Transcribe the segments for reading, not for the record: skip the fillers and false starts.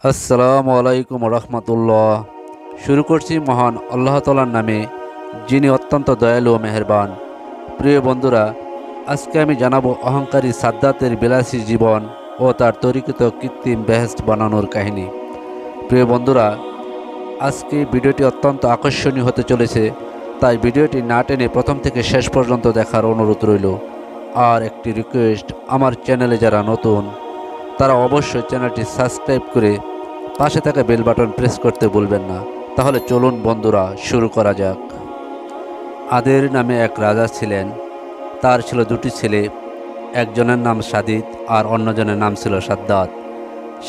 আসসালামু আলাইকুম রহমতুল্লাহ। শুরু করছি মহান আল্লাহ তাআলার নামে, যিনি অত্যন্ত দয়ালু ও মেহেরবান। প্রিয় বন্ধুরা, আজকে আমি জানাবো অহংকারী সাদ্দাতের বিলাসী জীবন ও তার তরিকৃত কৃত্রিম বেহেশত বানানোর কাহিনী। প্রিয় বন্ধুরা, আজকে ভিডিওটি অত্যন্ত আকর্ষণীয় হতে চলেছে, তাই ভিডিওটি না টেনে প্রথম থেকে শেষ পর্যন্ত দেখার অনুরোধ রইল। আর একটি রিকোয়েস্ট, আমার চ্যানেলে যারা নতুন তারা অবশ্যই চ্যানেলটি সাবস্ক্রাইব করে পাশে থাকা বেল বাটন প্রেস করতে ভুলবেন না। তাহলে চলুন বন্ধুরা, শুরু করা যাক। আদের নামে এক রাজা ছিলেন। তার ছিল দুটি ছেলে, একজনের নাম সাদিদ আর অন্যজনের নাম ছিল সাদ্দাত।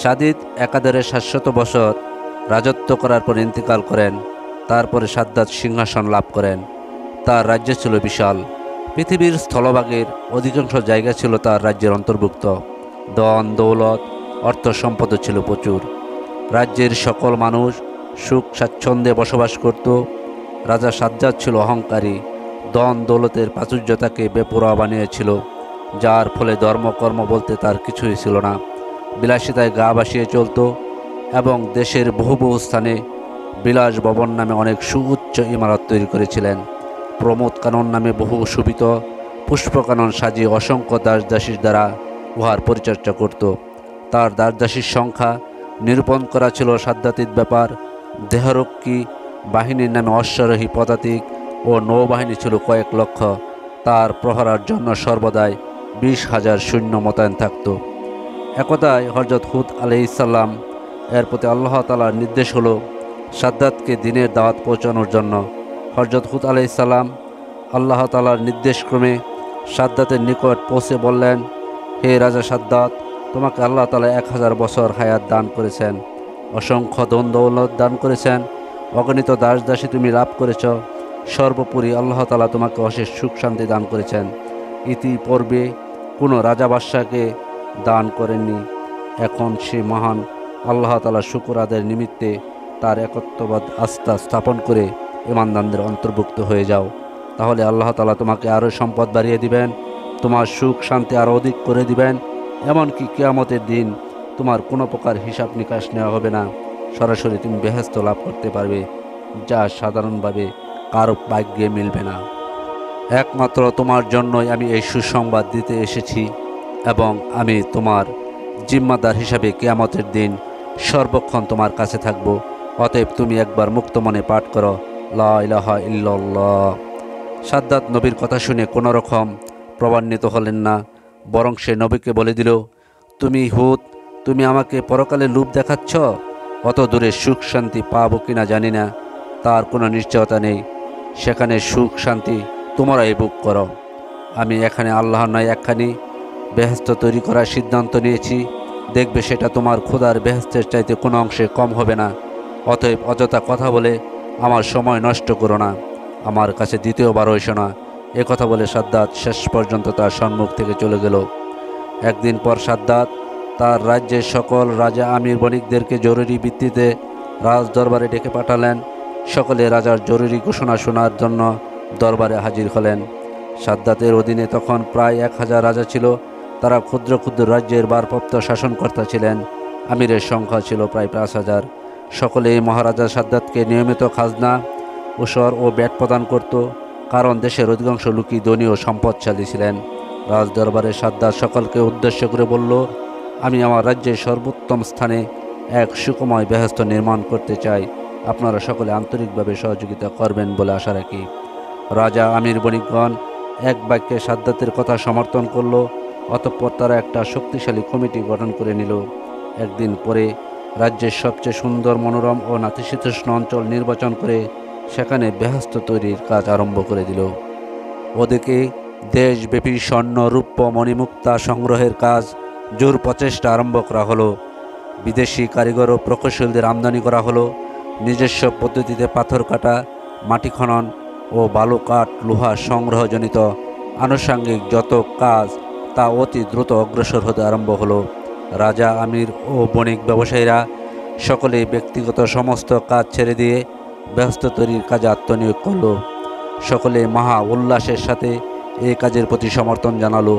সাদিদ একাধারে 700 বছর রাজত্ব করার পর ইন্তেকাল করেন। তারপরে সাদ্দাত সিংহাসন লাভ করেন। তার রাজ্য ছিল বিশাল। পৃথিবীর স্থলভাগের অধিকাংশ জায়গা ছিল তার রাজ্যের অন্তর্ভুক্ত। ধন দৌলত অর্থ সম্পদ ছিল প্রচুর। রাজ্যের সকল মানুষ সুখ স্বাচ্ছন্দ্যে বসবাস করত। রাজা সাজ্জাদ ছিল অহংকারী। ধন দৌলতের প্রাচুর্যতাকে বেপরোয়া বানিয়েছিল, যার ফলে ধর্মকর্ম বলতে তার কিছুই ছিল না। বিলাসিতায় গা ভাসিয়ে চলত এবং দেশের বহু বহু স্থানে বিলাস ভবন নামে অনেক সুউচ্চ ইমারত তৈরি করেছিলেন। প্রমোদ কানন নামে বহু শোভিত পুষ্পকানন সাজিয়ে অসংখ্য দাসদাসীর দ্বারা উহার পরিচর্যা করত। তার দাসদাসীর সংখ্যা নিরূপণ করা ছিল সাদ্দাতির ব্যাপার। দেহরক্ষী বাহিনীর নামে অশ্বারোহী পদাতিক ও নৌবাহিনী ছিল কয়েক লক্ষ। তার প্রহরার জন্য সর্বদাই 20,000 সৈন্য মোতায়েন থাকত। একদায় হযরত হুদ আলাইহিসসালাম এর প্রতি আল্লাহ তাআলার নির্দেশ হলো সাদ্দাতকে দ্বীনের দাওয়াত পৌঁছানোর জন্য। হযরত হুদ আলাইহিসসালাম আল্লাহ তাআলার নির্দেশক্রমে সাদ্দাতের নিকট পৌঁছে বললেন, হে রাজা সাদ্দাত, তোমাকে আল্লাহ তাআলা 1000 বছর হায়াত দান করেছেন, অসংখ্য ধন দৌলত দান করেছেন, অগণিত দাসদাসী তুমি লাভ করেছ। সর্বোপরি আল্লাহ তাআলা তোমাকে অশেষ সুখ শান্তি দান করেছেন। ইতিপূর্বে কোনো রাজা বাদশাকে দান করেননি। এখন সে মহান আল্লাহ তাআলার শুকর আদায়ের নিমিত্তে তার একত্ববাদ আস্থা স্থাপন করে ঈমানদারদের অন্তর্ভুক্ত হয়ে যাও। তাহলে আল্লাহ তাআলা তোমাকে আরও সম্পদ বাড়িয়ে দিবেন, তোমার সুখ শান্তি আরও অধিক করে দিবেন। এমনকি কিয়ামতের দিন তোমার কোনো প্রকার হিসাব নিকাশ নেওয়া হবে না। সরাসরি তুমি বেহেশত লাভ করতে পারবে, যা সাধারণভাবে কারো ভাগ্যে মিলবে না। একমাত্র তোমার জন্যই আমি এই সুসংবাদ দিতে এসেছি এবং আমি তোমার জিম্মাদার হিসাবে কিয়ামতের দিন সর্বক্ষণ তোমার কাছে থাকব। অতএব তুমি একবার মুক্ত মনে পাঠ করো, লা ইলাহা ইল্লাল্লাহ। সাদ্দাত নবীর কথা শুনে কোনো রকম প্রভান্বিত হলেন না, বরং সে নবীকে বলে দিল, তুমি হুদ, তুমি আমাকে পরকালে লোভ দেখাচ্ছ? অত দূরে সুখ শান্তি পাবো কিনা জানি না, তার কোনো নিশ্চয়তা নেই। সেখানে সুখ শান্তি তোমরাই বুক করো। আমি এখানে আল্লাহর নয় একখানি বেহেশত তৈরি করার সিদ্ধান্ত নিয়েছি। দেখবে সেটা তোমার খোদার বেহেশতের চাইতে কোনো অংশে কম হবে না। অতএব অযথা কথা বলে আমার সময় নষ্ট করো না, আমার কাছে দ্বিতীয়বার এসো না। এ কথা বলে সাদ্দাত শেষ পর্যন্ত তার সম্মুখ থেকে চলে গেল। একদিন পর সাদ্দাত তার রাজ্যের সকল রাজা আমির বণিকদেরকে জরুরি ভিত্তিতে রাজ দরবারে ডেকে পাঠালেন। সকলে রাজার জরুরি ঘোষণা শোনার জন্য দরবারে হাজির হলেন। সাদ্দাতের অধীনে তখন প্রায় 1000 রাজা ছিল। তারা ক্ষুদ্র ক্ষুদ্র রাজ্যের ভারপ্রাপ্ত শাসনকর্তা ছিলেন। আমিরের সংখ্যা ছিল প্রায় 5000। সকলেই মহারাজা সাদ্দাতকে নিয়মিত খাজনা, ওসর ও ব্যাট প্রদান করত, কারণ দেশের অধিকাংশ লোকই ধনী ও সম্পদশালী ছিলেন। রাজ দরবারে সাদ্দাত সকলকে উদ্দেশ্য করে বলল, আমি আমার রাজ্যের সর্বোত্তম স্থানে এক সুখময় বেহেশত নির্মাণ করতে চাই। আপনারা সকলে আন্তরিকভাবে সহযোগিতা করবেন বলে আশা রাখি। রাজা আমির বণিকগণ এক বাক্যে সাদ্দাতের কথা সমর্থন করল। অতঃপর তারা একটা শক্তিশালী কমিটি গঠন করে নিল। একদিন পরে রাজ্যের সবচেয়ে সুন্দর, মনোরম ও নাতিশীতোষ্ণ অঞ্চল নির্বাচন করে সেখানে বেহেশত তৈরির কাজ আরম্ভ করে দিল। ওদিকে দেশব্যাপী স্বর্ণ, রৌপ্য, মণিমুক্তা সংগ্রহের কাজ জোর প্রচেষ্টা আরম্ভ করা হলো। বিদেশি কারিগর ও প্রকৌশলীদের আমদানি করা হলো। নিজস্ব পদ্ধতিতে পাথর কাটা, মাটি খনন ও বালু কাঠ, লোহা সংগ্রহজনিত আনুষঙ্গিক যত কাজ তা অতি দ্রুত অগ্রসর হতে আরম্ভ হলো। রাজা আমির ও বণিক ব্যবসায়ীরা সকলেই ব্যক্তিগত সমস্ত কাজ ছেড়ে দিয়ে বেহেশত তৈরির কাজে আত্মনিয়োগ করল। সকলে মহা উল্লাসের সাথে এই কাজের প্রতি সমর্থন জানালো।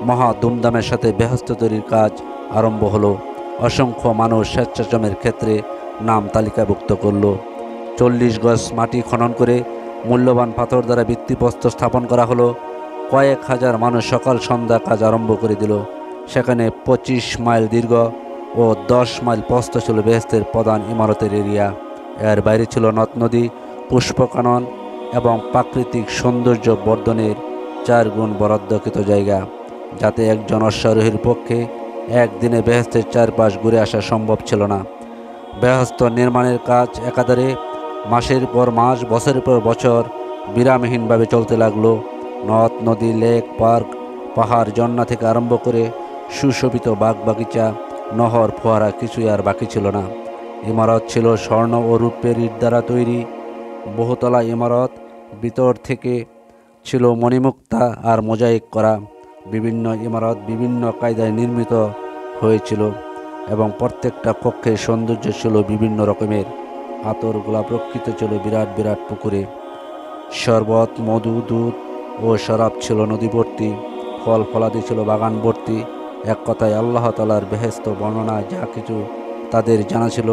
মহা ধুমধামের সাথে বেহেশত তৈরির কাজ আরম্ভ হলো। অসংখ্য মানুষ স্বেচ্ছাশ্রমের ক্ষেত্রে নাম তালিকাভুক্ত করল। 40 গজ মাটি খনন করে মূল্যবান পাথর দ্বারা ভিত্তিপ্রস্তর স্থাপন করা হলো। কয়েক হাজার মানুষ সকাল সন্ধ্যা কাজ আরম্ভ করে দিল। সেখানে 25 মাইল দীর্ঘ ও 10 মাইল প্রস্থ ছিল বেহেশতের প্রধান ইমারতের এরিয়া। এর বাইরে ছিল নদ নদী, পুষ্পকানন এবং প্রাকৃতিক সৌন্দর্য বর্ধনের 4 গুণ বরাদ্দকৃত জায়গা, যাতে একজন অশ্বারোহীর পক্ষে একদিনে বেহেশতের চারপাশ ঘুরে আসা সম্ভব ছিল না। বেহেশত নির্মাণের কাজ একাধারে মাসের পর মাস, বছরের পর বছর বিরামহীনভাবে চলতে লাগলো। নদ নদী, লেক, পার্ক, পাহাড়, ঝর্ণা থেকে আরম্ভ করে সুশোভিত বাগ বাগিচা, নহর, ফোয়ারা কিছুই আর বাকি ছিল না। ইমারত ছিল স্বর্ণ ও রূপের ইট দ্বারা তৈরি বহুতলা ইমারত। ভিতর থেকে ছিল মণিমুক্তা আর মোজাইক করা। বিভিন্ন ইমারত বিভিন্ন কায়দায় নির্মিত হয়েছিল এবং প্রত্যেকটা কক্ষের সৌন্দর্য ছিল বিভিন্ন রকমের। আতর গোলাপ রক্ষিত ছিল বিরাট বিরাট পুকুরে। শরবত, মধু, দুধ ও শরাব ছিল নদী ভর্তি। ফল ফলাদি ছিল বাগান ভর্তি। এক কথায় আল্লাহ তাআলার বেহেশত বর্ণনায় যা কিছু তাদের জানা ছিল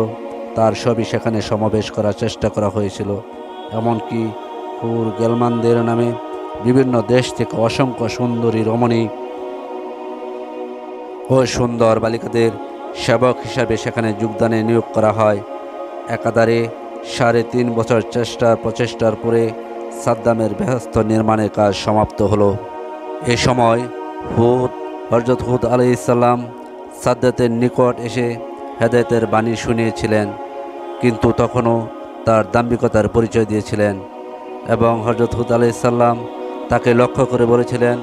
তার সবই সেখানে সমাবেশ করার চেষ্টা করা হয়েছিল। এমনকি হুর গেলমানদের নামে বিভিন্ন দেশ থেকে অসংখ্য সুন্দরী রমণী ও সুন্দর বালিকাদের সেবক হিসাবে সেখানে যোগদানে নিয়োগ করা হয়। একাধারে 3.5 বছর প্রচেষ্টার পরে সাদ্দামের বেহেশত নির্মাণের কাজ সমাপ্ত হলো। এ সময় হযরত হুদ আলাইহিস সালাম সাদ্দাতের নিকট এসে হেদায়েতের বাণী শুনিয়েছিলেন, কিন্তু তখনও তার দাম্ভিকতার পরিচয় দিয়েছিলেন এবং হযরত হুদ আলাইহিস সালাম তাকে লক্ষ্য করে বলেছিলেন,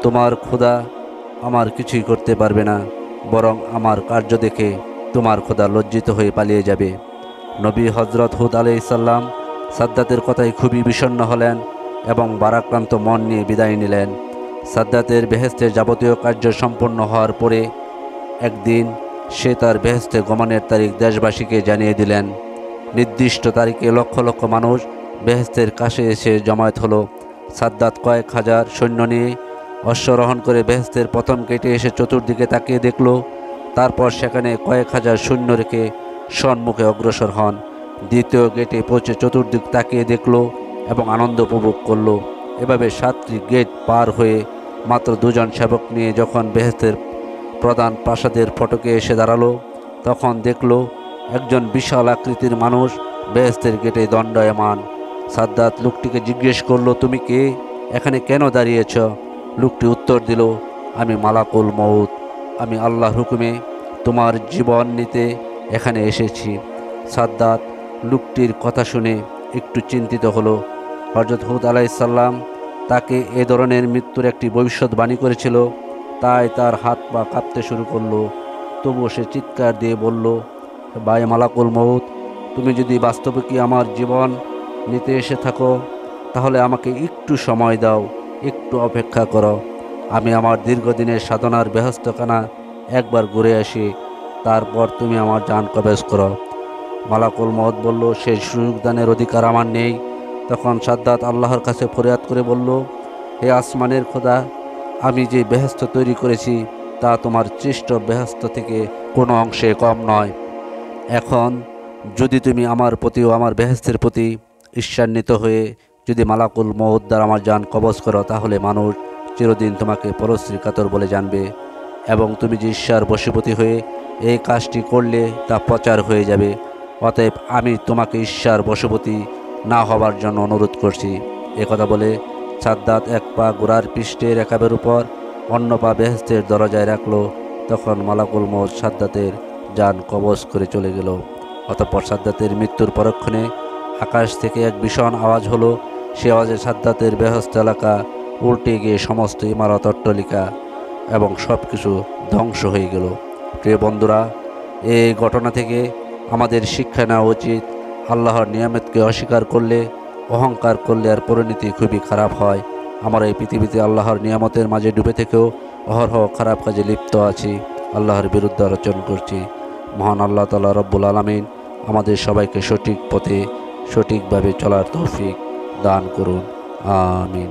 তোমার খোদা আমার কিছুই করতে পারবে না, বরং আমার কার্য দেখে তোমার খোদা লজ্জিত হয়ে পালিয়ে যাবে। নবী হযরত হুদ আলাইহিস সালাম সাদ্দাতের কথায় খুবই বিষণ্ণ হলেন এবং ভারাক্রান্ত মন নিয়ে বিদায় নিলেন। সাদ্দাতের বেহেশতের যাবতীয় কার্য সম্পন্ন হওয়ার পরে একদিন সে তার বেহেশতে গমনের তারিখ দেশবাসীকে জানিয়ে দিলেন। নির্দিষ্ট তারিখে লক্ষ লক্ষ মানুষ বেহেশতের কাছে এসে জমায়েত হলো। সাদ্দাত কয়েক হাজার সৈন্য নিয়ে অশ্বারোহণ করে বেহেশতের প্রথম গেটে এসে চতুর্দিকে তাকিয়ে দেখল। তারপর সেখানে কয়েক হাজার সৈন্য রেখে সম্মুখে অগ্রসর হন। দ্বিতীয় গেটে পৌঁছে চতুর্দিক তাকিয়ে দেখল এবং আনন্দ উপভোগ করল। এভাবে 7টি গেট পার হয়ে মাত্র 2 জন সেবক নিয়ে যখন বেহেশতের প্রধান প্রাসাদের ফটকে এসে দাঁড়ালো, তখন দেখল একজন বিশাল আকৃতির মানুষ বেহেশতের গেটে দণ্ডায়মান। সাদ্দাত লোকটিকে জিজ্ঞেস করলো, তুমি কে? এখানে কেন দাঁড়িয়েছ? লোকটি উত্তর দিল, আমি মালাকুল মউত। আমি আল্লাহর হুকুমে তোমার জীবন নিতে এখানে এসেছি। সাদ্দাত লোকটির কথা শুনে একটু চিন্তিত হলো। হযরত হুদ আলাইহিস সালাম তাকে এ ধরনের মৃত্যুর একটি ভবিষ্যৎবাণী করেছিল, তাই তার হাত পা কাঁপতে শুরু করলো। তবুও সে চিৎকার দিয়ে বলল, ভাই মালাকুল মউত, তুমি যদি বাস্তবে কি আমার জীবন নিতে এসে থাকো, তাহলে আমাকে একটু সময় দাও, একটু অপেক্ষা করো। আমি আমার দীর্ঘদিনের সাধনার বেহেশতখানা একবার ঘুরে আসি, তারপর তুমি আমার জান কবজ করো। মালাকুল মউত বলল, সেই সুযোগ দানের অধিকার আমার নেই। তখন সাদ্দাত আল্লাহর কাছে ফরিয়াদ করে বলল, হে আসমানের খোদা, আমি যে বেহেশত তৈরি করেছি তা তোমার সৃষ্ট বেহেশত থেকে কোনো অংশে কম নয়। এখন যদি তুমি আমার প্রতি ও আমার বেহেশতের প্রতি ঈর্ষান্বিত হয়ে যদি মালাকুল মউত দ্বারা আমার জান কবজ করো, তাহলে মানুষ চিরদিন তোমাকে পরশ্রী কাতর বলে জানবে এবং তুমি যে ঈর্ষার বশীভূত হয়ে এই কাজটি করলে তা প্রচার হয়ে যাবে। অতএব আমি তোমাকে ঈর্ষার বশবর্তী না হবার জন্য অনুরোধ করছি। একথা বলে সাদ্দাত এক পা ঘোড়ার পৃষ্ঠে রেকাবের উপর, অন্য পা বেহেশতের দরজায় রাখলো। তখন মালাকুল মউত সাদ্দাতের জান কবজ করে চলে গেল। অতঃপর সাদ্দাতের মৃত্যুর পরক্ষণে আকাশ থেকে এক ভীষণ আওয়াজ হলো। সে আওয়াজে সাদ্দাতের বেহেশত এলাকা উল্টে গিয়ে সমস্ত ইমারত, অট্টালিকা এবং সব কিছু ধ্বংস হয়ে গেল। প্রিয় বন্ধুরা, এই ঘটনা থেকে আমাদের শিক্ষা নেওয়া উচিত, আল্লাহর নিয়ামতকে অস্বীকার করলে, অহংকার করলে আর পরিণতি খুবই খারাপ হয়। আমরা এই পৃথিবীতে আল্লাহর নিয়ামতের মাঝে ডুবে থেকেও অহরহ খারাপ কাজে লিপ্ত আছি, আল্লাহর বিরুদ্ধে আলোচনা করছি। মহান আল্লাহ তাআলা রব্বুল আলামিন আমাদের সবাইকে সঠিক পথে সঠিকভাবে চলার তৌফিক দান করুন। আমিন।